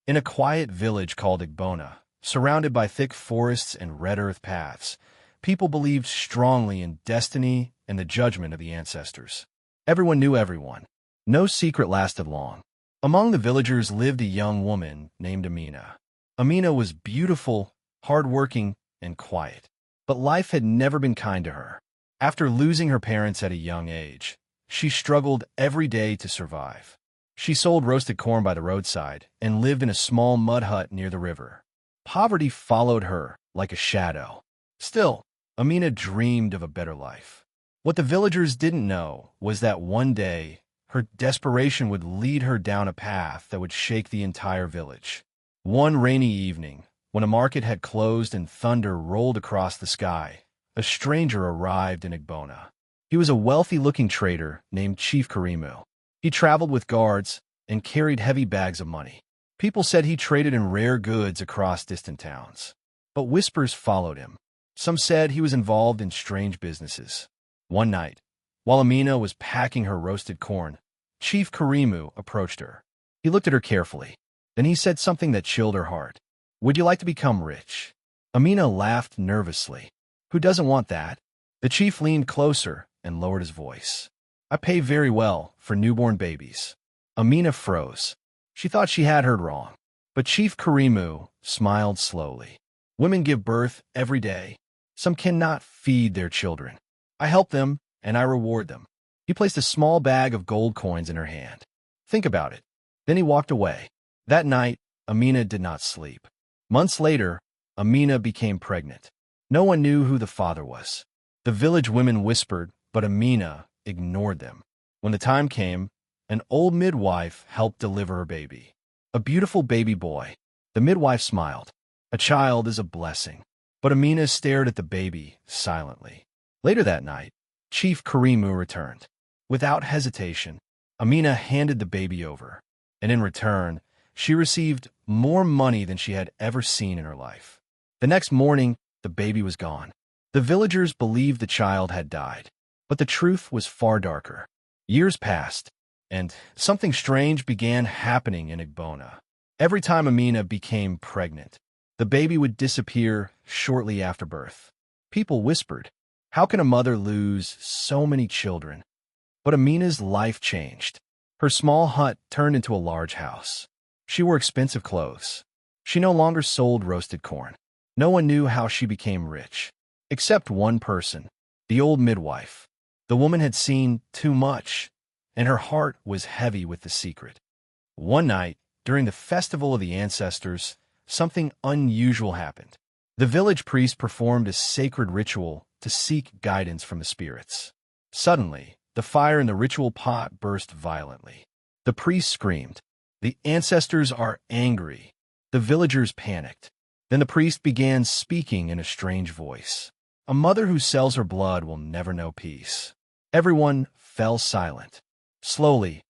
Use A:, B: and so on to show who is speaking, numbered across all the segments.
A: In a quiet village called Igbona, surrounded by thick forests and red earth paths, people believed strongly in destiny and the judgment of the ancestors. Everyone knew everyone. No secret lasted long. Among the villagers lived a young woman named Amina. Amina was beautiful, hardworking, and quiet. But life had never been kind to her. After losing her parents at a young age, she struggled every day to survive. She sold roasted corn by the roadside and lived in a small mud hut near the river. Poverty followed her like a shadow. Still, Amina dreamed of a better life. What the villagers didn't know was that one day, her desperation would lead her down a path that would shake the entire village. One rainy evening, when a market had closed and thunder rolled across the sky, a stranger arrived in Igbona. He was a wealthy-looking trader named Chief Karimu. He traveled with guards and carried heavy bags of money. People said he traded in rare goods across distant towns. But whispers followed him. Some said he was involved in strange businesses. One night, while Amina was packing her roasted corn, Chief Karimu approached her. He looked at her carefully. Then he said something that chilled her heart. "Would you like to become rich?" Amina laughed nervously. "Who doesn't want that?" The chief leaned closer and lowered his voice. "I pay very well for newborn babies." Amina froze. She thought she had heard wrong. But Chief Karimu smiled slowly. "Women give birth every day. Some cannot feed their children. I help them, and I reward them." He placed a small bag of gold coins in her hand. "Think about it." Then he walked away. That night, Amina did not sleep. Months later, Amina became pregnant. No one knew who the father was. The village women whispered, but Amina ignored them. When the time came, an old midwife helped deliver her baby. A beautiful baby boy. The midwife smiled. A child is a blessing. But Amina stared at the baby silently. Later that night, Chief Karimu returned. Without hesitation, Amina handed the baby over, and in return, she received more money than she had ever seen in her life. The next morning, the baby was gone. The villagers believed the child had died, but the truth was far darker. Years passed, and something strange began happening in Igbona. Every time Amina became pregnant, the baby would disappear shortly after birth. People whispered, "How can a mother lose so many children?" But Amina's life changed. Her small hut turned into a large house. She wore expensive clothes. She no longer sold roasted corn. No one knew how she became rich, except one person, the old midwife. The woman had seen too much, and her heart was heavy with the secret. One night, during the festival of the ancestors, something unusual happened. The village priest performed a sacred ritual to seek guidance from the spirits. Suddenly, the fire in the ritual pot burst violently. The priest screamed, "The ancestors are angry." The villagers panicked. Then the priest began speaking in a strange voice. "A mother who sells her blood will never know peace." Everyone fell silent. Slowly,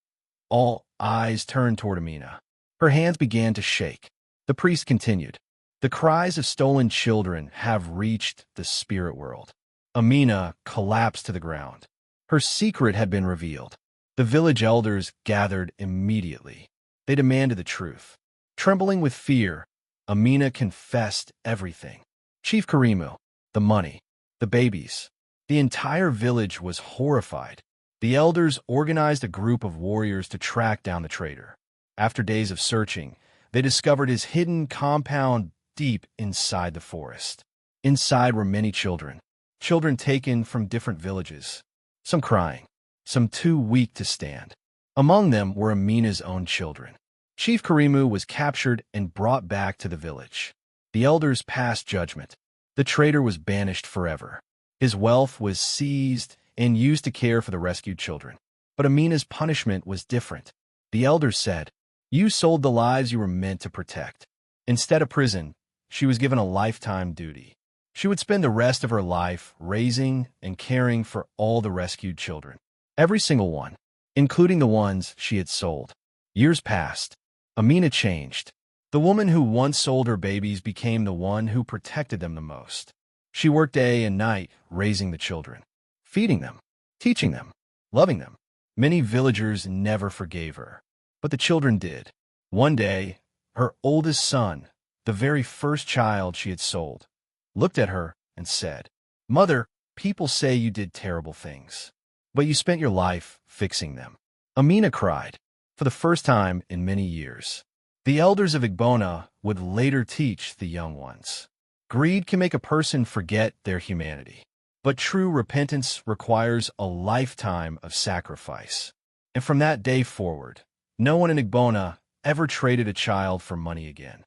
A: all eyes turned toward Amina. Her hands began to shake. The priest continued, "The cries of stolen children have reached the spirit world." Amina collapsed to the ground. Her secret had been revealed. The village elders gathered immediately. They demanded the truth. Trembling with fear, Amina confessed everything. Chief Karimu, the money, the babies. The entire village was horrified. The elders organized a group of warriors to track down the traitor. After days of searching, they discovered his hidden compound deep inside the forest. Inside were many children, children taken from different villages, some crying, some too weak to stand. Among them were Amina's own children. Chief Karimu was captured and brought back to the village. The elders passed judgment. The traitor was banished forever. His wealth was seized and used to care for the rescued children. But Amina's punishment was different. The elders said, "You sold the lives you were meant to protect." Instead of prison, she was given a lifetime duty. She would spend the rest of her life raising and caring for all the rescued children. Every single one, including the ones she had sold. Years passed. Amina changed. The woman who once sold her babies became the one who protected them the most. She worked day and night raising the children, feeding them, teaching them, loving them. Many villagers never forgave her, but the children did. One day, Her oldest son, the very first child she had sold, looked at her and said, "Mother, people say you did terrible things, but you spent your life fixing them." Amina cried, for the first time in many years. The elders of Igbona would later teach the young ones. Greed can make a person forget their humanity, but true repentance requires a lifetime of sacrifice. And from that day forward, no one in Igbona ever traded a child for money again.